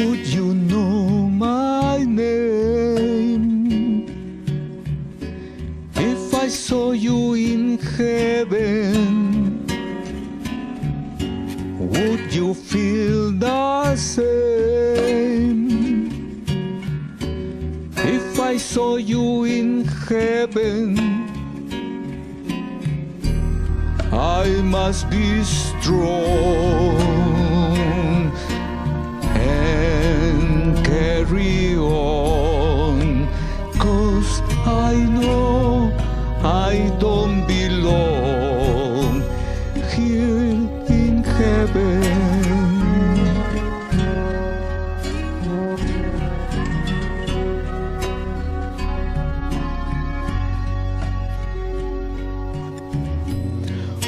Would you know my name if I saw you in heaven? Would you feel the same if I saw you in heaven? I must be strong and carry on, 'cause I know I don't belong here in heaven.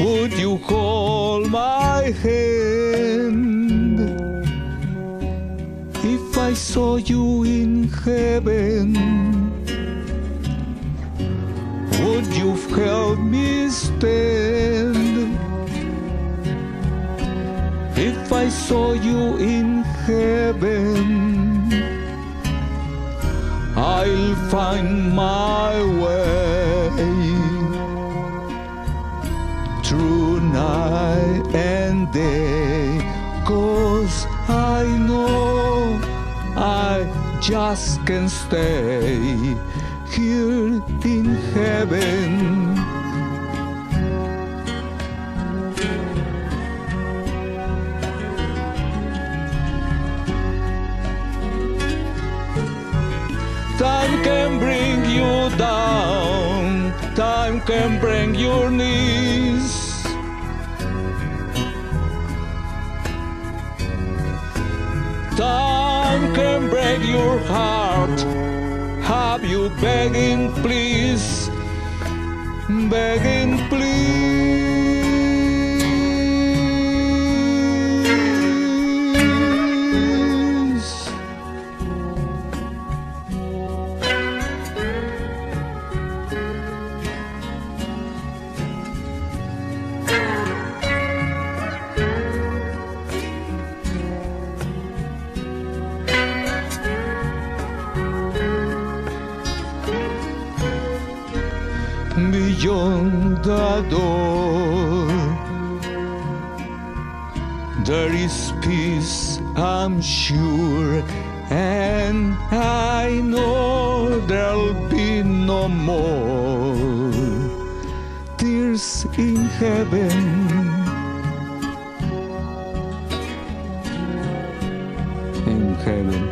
Would you hold my hand if I saw you in heaven? Would you help me stand if I saw you in heaven? I'll find my way through night and day, 'cause I know I just can't stay here in heaven. Time can bring you down, time can bring your knees. Time can break your heart, have you begging please, begging please. Beyond the door, there is peace, I'm sure, and I know there'll be no more tears in heaven. In heaven.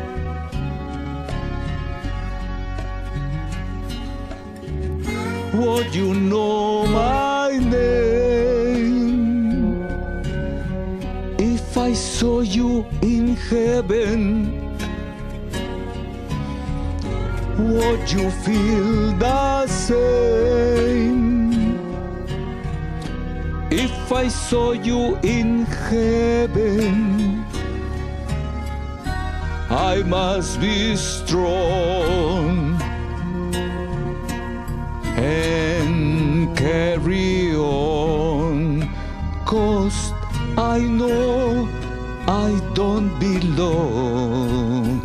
Would you know my name if I saw you in heaven? Would you feel the same if I saw you in heaven? I must be strong and carry on, 'cause I know I don't belong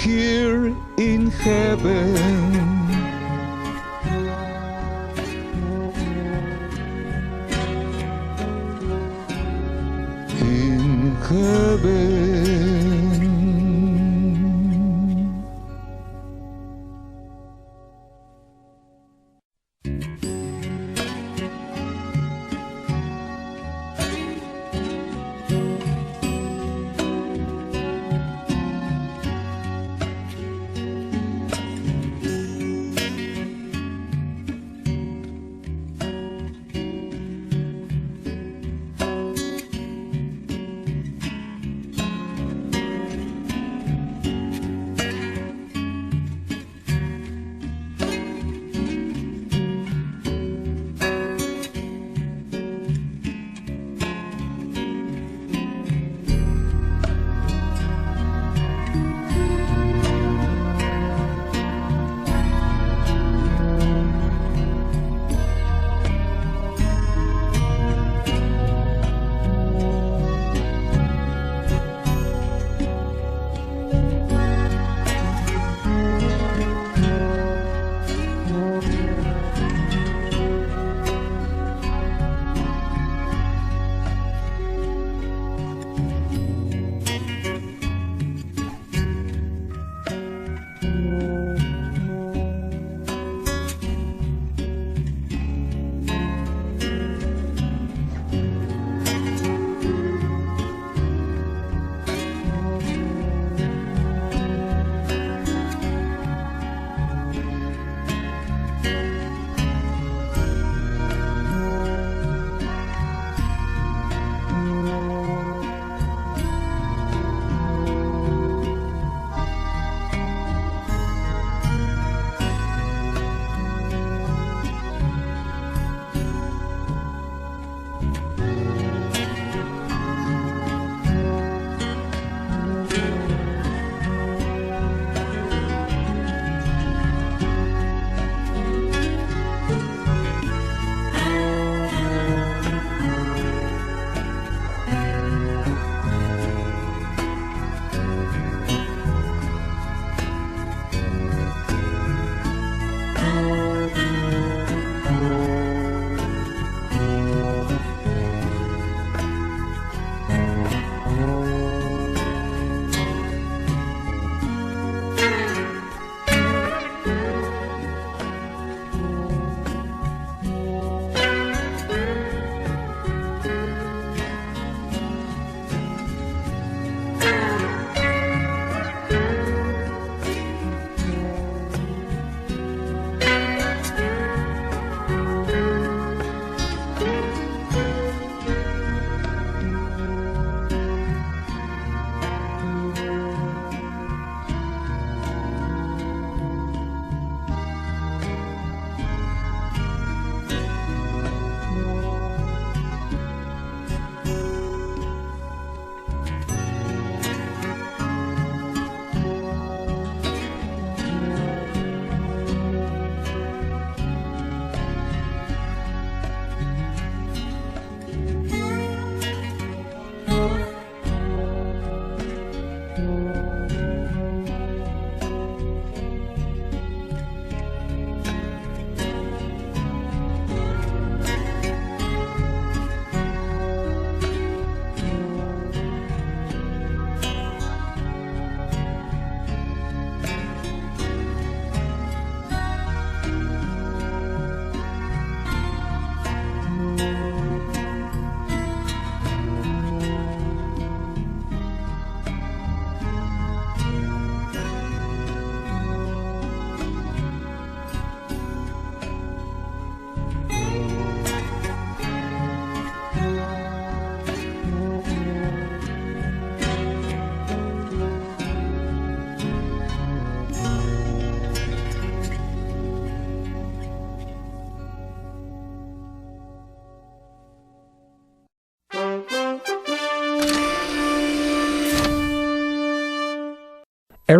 here in heaven. In heaven.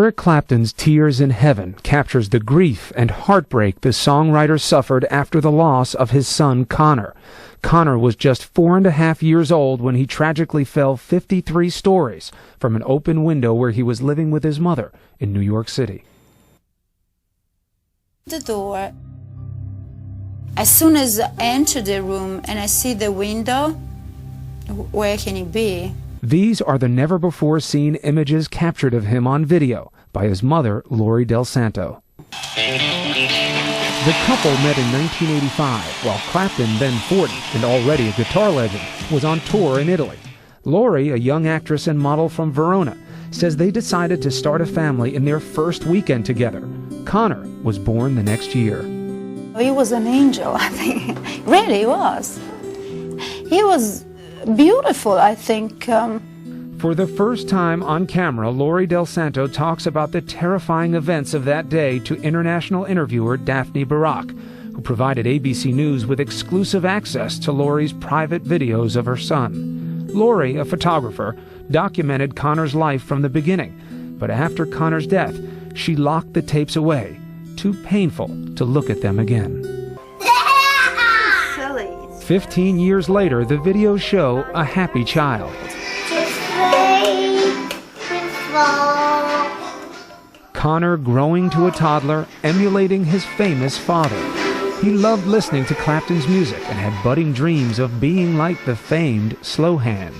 Eric Clapton's Tears in Heaven captures the grief and heartbreak the songwriter suffered after the loss of his son Conor. Conor was just 4.5 years old when he tragically fell 53 stories from an open window where he was living with his mother in New York City. The door. As soon as I enter the room and I see the window, where can he be? These are the never-before-seen images captured of him on video by his mother, Lori Del Santo. The couple met in 1985, while Clapton, then 40 and already a guitar legend, was on tour in Italy. Lori, a young actress and model from Verona, says they decided to start a family in their first weekend together. Conor was born the next year. He was an angel, I think. Really was. He was beautiful, I think. For the first time on camera, Lori Del Santo talks about the terrifying events of that day to international interviewer Daphne Barak, who provided ABC News with exclusive access to Lori's private videos of her son. Lori, a photographer, documented Conor's life from the beginning, but after Conor's death, she locked the tapes away, too painful to look at them again. 15 years later, the videos show a happy child. Conor growing to a toddler, emulating his famous father. He loved listening to Clapton's music and had budding dreams of being like the famed Slow Hand.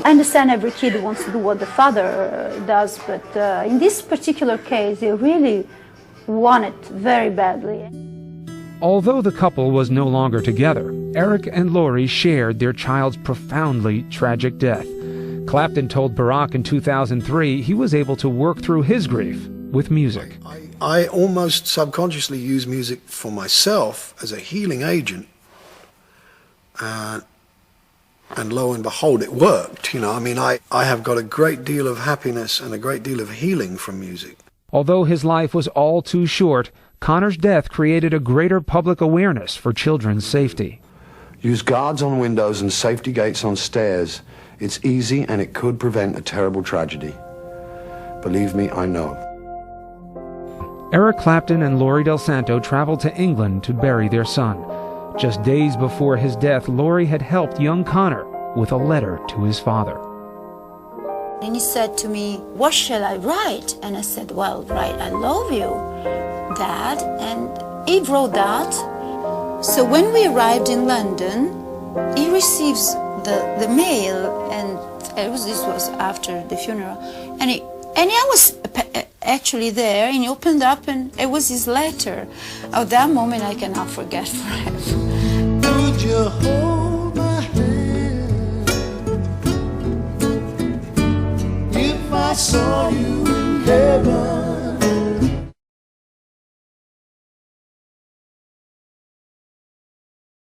I understand every kid wants to do what the father does, but in this particular case, he really wanted very badly. Although the couple was no longer together, Eric and Lori shared their child's profoundly tragic death. Clapton told Barak in 2003 he was able to work through his grief with music. I almost subconsciously use music for myself as a healing agent. And lo and behold, it worked. You know, I mean, I have got a great deal of happiness and a great deal of healing from music. Although his life was all too short, Conor's death created a greater public awareness for children's safety. Use guards on windows and safety gates on stairs. It's easy and it could prevent a terrible tragedy. Believe me, I know. Eric Clapton and Lori Del Santo traveled to England to bury their son. Just days before his death, Lori had helped young Conor with a letter to his father. And he said to me, "What shall I write?" And I said, "Well, write, I love you, Dad." And he wrote that. So when we arrived in London, he receives the mail, and this was after the funeral. And I was actually there, and he opened up, and it was his letter. Oh, that moment I cannot forget forever. Would you hold my hand if I saw you?